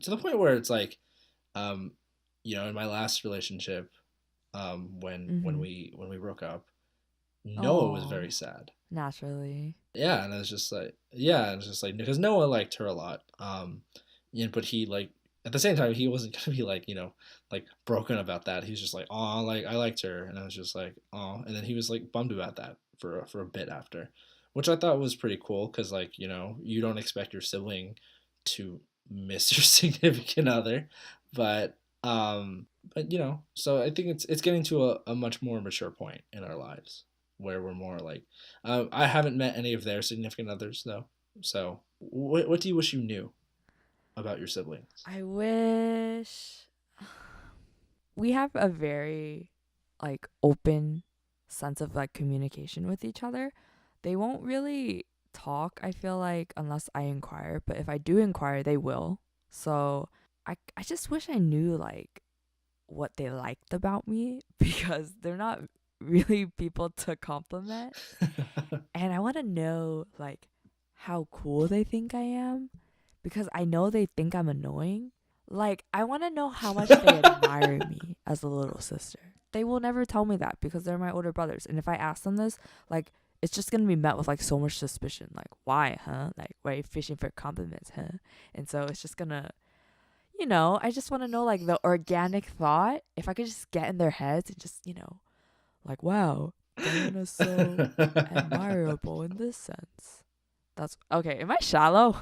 to the point where it's like um in my last relationship, Mm-hmm. when we broke up, Noah was Oh. very sad. Naturally. Yeah, and it's just like because Noah liked her a lot. But he like at the same time he wasn't gonna be like like broken about that. He was just like, oh, like I liked her, and I was just like, oh, and then he was like bummed about that for a bit after, which I thought was pretty cool because like you don't expect your sibling to miss your significant other, but so I think it's getting to a much more mature point in our lives where we're more like I haven't met any of their significant others though. So what do you wish you knew about your siblings? I wish we have a very like open sense of like communication with each other. They won't really talk, I feel like, unless I inquire, but if I do inquire, they will. So I just wish I knew like what they liked about me because they're not really people to compliment. And I want to know like how cool they think I am because I know they think I'm annoying. Like I want to know how much they admire me as a little sister. They will never tell me that because they're my older brothers. And if I ask them this, like it's just gonna be met with like so much suspicion. Like why, huh? Like why are you fishing for compliments, huh? And so it's just gonna, I just want to know like the organic thought. If I could just get in their heads and just, like wow, Diana's so admirable in this sense. That's okay. Am I shallow?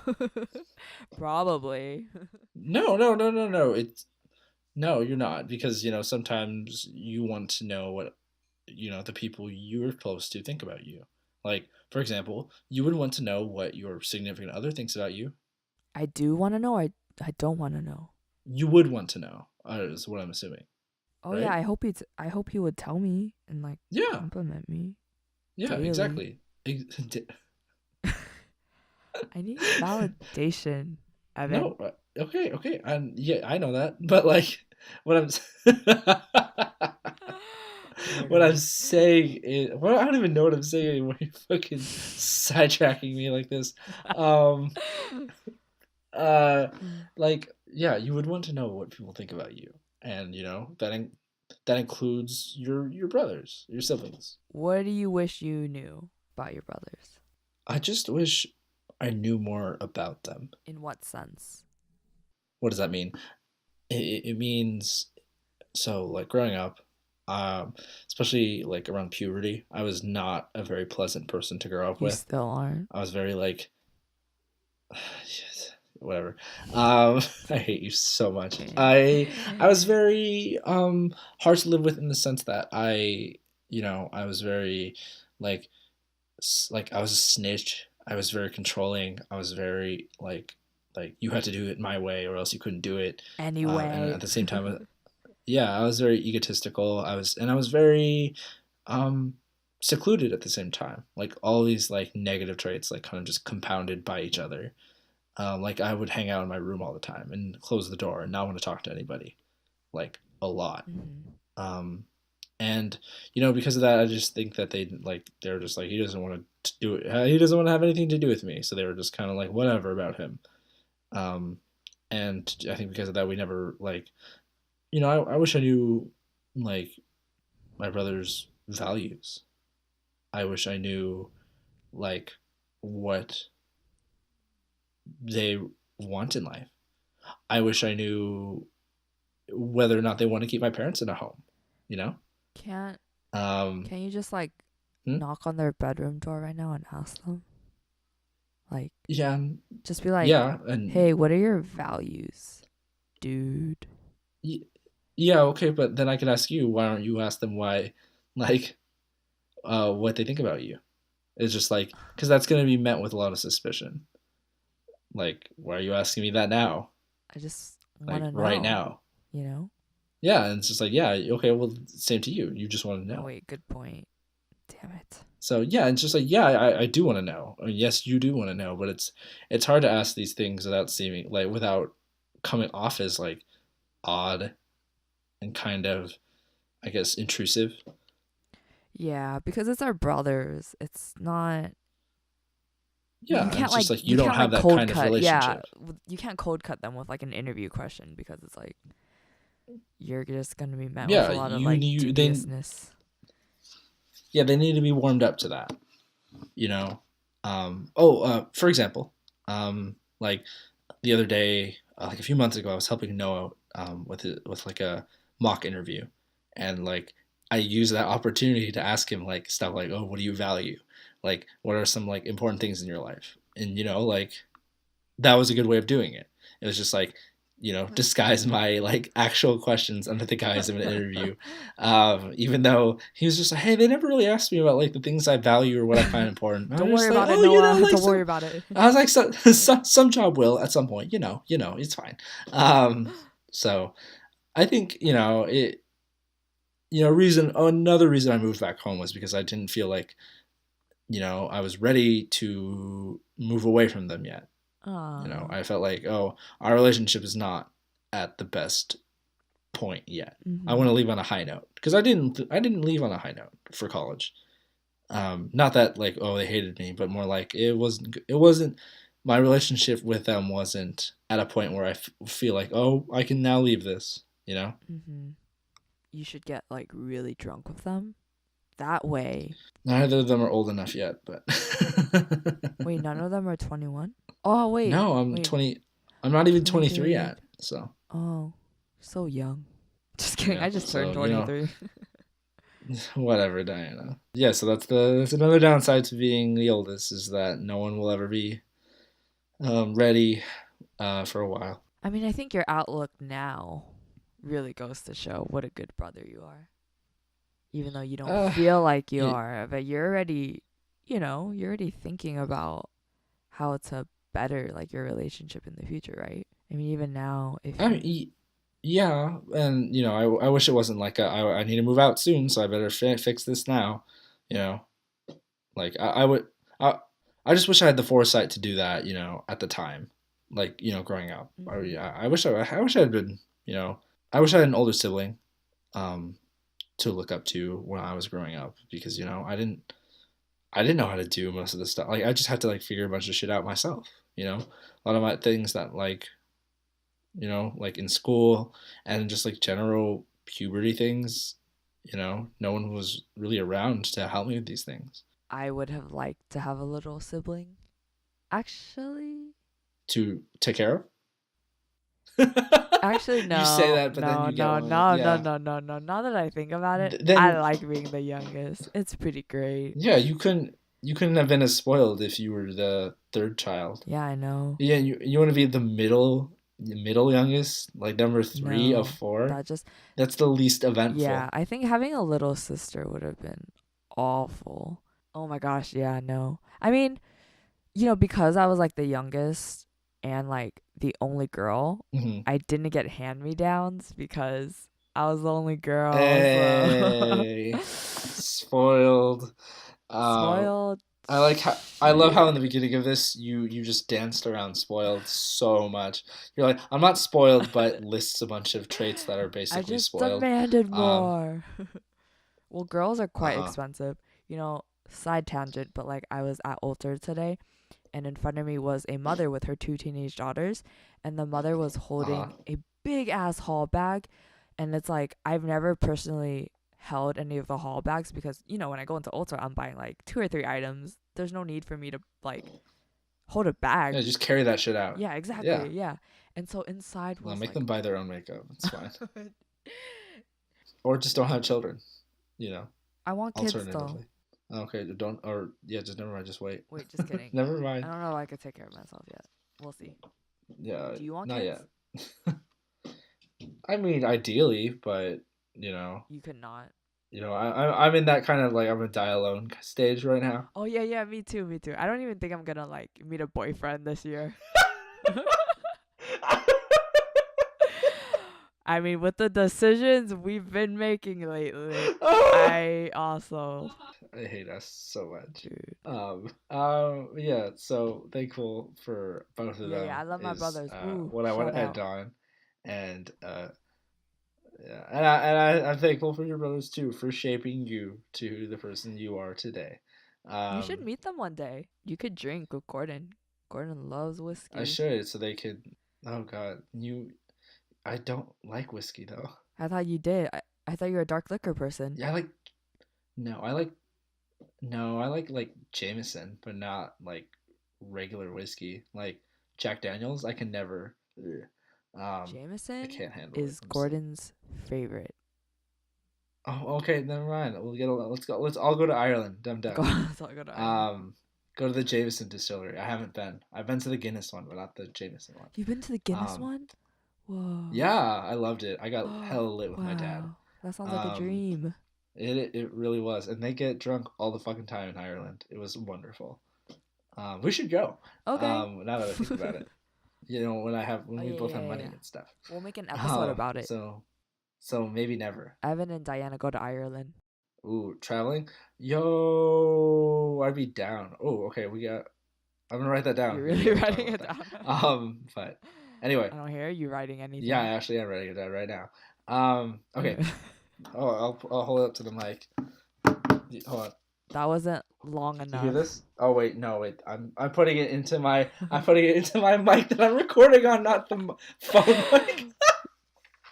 Probably. No, no, no, no, no. It's no, you're not because sometimes you want to know what the people you're close to think about you. Like for example, you would want to know what your significant other thinks about you. I do want to know. I don't want to know. You would want to know, is what I'm assuming, Oh yeah, right? I hope he would tell me and like Yeah, compliment me yeah, daily. exactly. I need validation, Evan. No, okay, okay, and yeah, I know that, but like, what I'm what I'm Okay. saying is, well, I don't even know what I'm saying anymore. You're fucking sidetracking me like this. Um, uh, like, yeah, you would want to know what people think about you, and that includes your brothers, your siblings. What do you wish you knew about your brothers? I just wish I knew more about them. In what sense? What does that mean? It means so like growing up, especially like around puberty, I was not a very pleasant person to grow up You with. still aren't. I was very like whatever. I hate you so much. I was very hard to live with in the sense that I was very like like I was a snitch. I was very controlling. I was very like you had to do it my way or else you couldn't do it. And Anyway. at the same time, yeah, I was very egotistical. I was very um secluded at the same time. Like all these like negative traits like kind of just compounded by each other. Like I would hang out in my room all the time and close the door and not want to talk to anybody, like a lot. Mhm. Um, and because of that, I just think that they're just like he doesn't want to do it. He doesn't want to have anything to do with me. So they were just kind of like whatever about him. Um, and I think because of that, we never like I wish I knew like my brother's values. I wish I knew like what they want in life. I wish I knew whether or not they want to keep my parents in a home, you know? Can't Um, can you just like hmm? knock on their bedroom door right now and ask them? Like Yeah, just be like, yeah, and "Hey, what are your values, dude?" y- yeah, okay, but then I could ask you, why don't you ask them why, like, what they think about you? It's just like, because that's going to be met with a lot of suspicion. Like, why are you asking me that now? I just want Like, to right know, now? you know? Yeah, and it's just like, yeah, okay, well, same to you. You just want to Oh know. wait, good point. Damn it. So yeah, it's just like yeah, I do want to know. I mean, yes, you do want to know, but it's hard to ask these things without seeming like without coming off as like odd and kind of I guess intrusive. Yeah, because it's our brothers. It's not Yeah, and it's just like you don't have that cold kind of cut. Yeah, relationship. you can't cold cut them with like an interview question because it's like you're just going to be met with Yeah, a lot of like dubiousness. they need to be warmed up to that. You know. For example, like the other day, like a few months ago, I was helping Noah with like a mock interview, and like I used that opportunity to ask him like stuff like, "Oh, what do you value? Like, what are some like important things in your life?" And like that was a good way of doing it. It was just like disguise my like actual questions under the guise of an interview, even though he was just like, hey, they never really asked me about like the things I value or what I find important. And I Don't was worry just like, about it, oh, Noah. like Don't worry some about it. I was like, some job will at some point, it's fine. So I think reason another reason I moved back home was because I didn't feel like I was ready to move away from them yet. Ah. I felt like, oh, our relationship is not at the best point yet. I want to Mhm. leave on a high note because I didn't leave on a high note for college. Not that like oh they hated me, but more like it wasn't my relationship with them wasn't at a point where I feel like oh I can now leave this. Mhm. You should get like really drunk with them. That way. Neither of them are old enough yet, but Wait, none of them are 21? Oh, wait. no, I'm Wait, 20. I'm not even 23 23. yet. So Oh, so young. Just kidding. yeah, I just turned so 23. whatever, Diana. Yeah, so that's another downside to being the oldest is that no one will ever be ready for a while. I mean, I think your outlook now really goes to show what a good brother you are. Even though you don't Uh, feel like you it, are, but you're already, you're already thinking about how to better like your relationship in the future, right? I mean, even now, if I you, mean, yeah, and I wish it wasn't like I need to move out soon, so I better fix this now. You know, like I would, I, I just wish I had the foresight to do that. At the time, like growing up. hmm I wish I had been. I wish I had an older sibling. Um, to look up to when I was growing up because I didn't know how to do most of the stuff. Like I just had to like figure a bunch of shit out myself. A lot of my things that like in school and just like general puberty things. No one was really around to help me with these things. I would have liked to have a little sibling. Actually, To take care of. actually, You say no, that, but then no, you get no, one. no, no, Yeah. no, no, no. Now that I think about it, I Then like being the youngest. It's pretty great. yeah, you couldn't. you couldn't have been as spoiled if you were the third child. Yeah, I know. Yeah, you want to be the middle youngest, like number three of No, four. that just, That's the least yeah, eventful. I think having a little sister would have been awful. Oh my gosh, yeah, no. I mean, because I was like the youngest and like the only girl, Hmm. I didn't get hand me downs because I was the only girl, so Hey, spoiled. Um, spoiled. I love how in the Shit. beginning of this you just danced around spoiled so much. You're like, I'm not spoiled, but lists a bunch of traits that are I basically just spoiled. demanded Um, more. Well, girls are quite uh-huh. expensive. Side tangent, but like I was at Ulster today, and in front of me was a mother with her two teenage daughters, and the mother was Uh-huh. holding a big ass haul bag, and it's like I've never personally held any of the haul bags because when I go into Ultra, I'm buying like two or three items. There's no need for me to like hold a Yeah, bag. just carry that shit out. Yeah, Yeah. exactly. Yeah, and so inside No, was make like, them buy their own makeup. It's fine. Or just don't have children, you know, I want kids though. alternatively. Okay, don't, or yeah, just never mind, just wait. Wait, just kidding. Never I mind. don't know if I could take care of myself yet. We'll see. Yeah, Do you want not kids? yet. I mean, ideally, but you know, You could not. I'm in that kind of like I'm a die alone stage right now. Oh yeah, yeah, me too, me too. I don't even think I'm gonna like meet a boyfriend this year. I mean, with the decisions we've been making lately, I also, I hate us so much. dude. Yeah. So thankful for both of Yeah, yeah, I them love my is brothers. Ooh, what I want shout to end out. on, and yeah, I'm thankful for your brothers too for shaping you to the person you are today. You should Um, meet them one day. You could drink with Gordon. Gordon loves I whiskey. should so they could. Oh God, I don't like whiskey though. I thought you did. I thought you were a dark liquor person. Yeah, I like no, I like no, I like Jameson, but not like regular whiskey. Like Jack Daniels, I can never. Ugh. I Jameson can't handle it. is I'm just like, Gordon's favorite. oh, okay, never mind. We'll get a. Let's go. Let's all go to Ireland. Dum dum. Let's all go to Ireland. Um, go to the Jameson distillery. I haven't been. I've been to the Guinness one, but not the Jameson one. You've been to the Guinness Um, one? Whoa. yeah, I loved it. I got Oh, hella lit with my dad. wow. That sounds like a Um, dream. it really was, and they get drunk all the fucking time in Ireland. It was wonderful. We should go. Okay. Now that I think about it, when Oh we yeah, both yeah, have yeah, money yeah. and stuff. We'll make an episode Um, about it. so so maybe never. Evan and Diana go to Ireland. Ooh, traveling. Yo, I'd be down. Oh, okay. I'm gonna write that down. You're We really gotta talk writing about it that. down. But anyway, I don't hear you writing yeah, I anything. actually am writing it down right now. Okay. Okay. Oh, I'll hold it up to the mic. Hold on. That wasn't long Do you hear enough. this? Oh wait, no, wait. I'm putting it into my mic that I'm recording on, not the phone mic.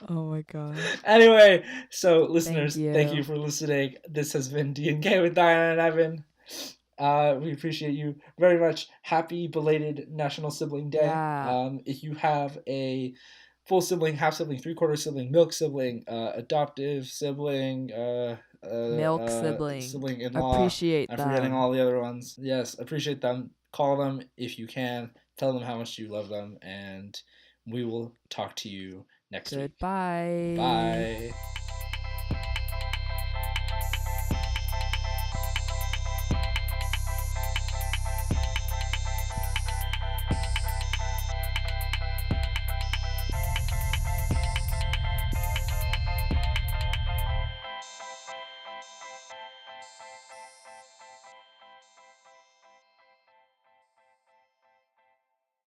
Oh my god. Anyway, so Thank listeners, thank you you. for listening. This has been D&K with Diana and Evan. We appreciate you very much. Happy belated National Sibling Day. Yeah. If you have a full sibling, half sibling, three-quarter sibling, milk sibling, adoptive sibling, Milk sibling. sibling in law, Appreciate I'm forgetting them. all the other ones. Yes, appreciate them. Call them if you can. Tell them how much you love them, and we will talk to you next week. Goodbye. Bye.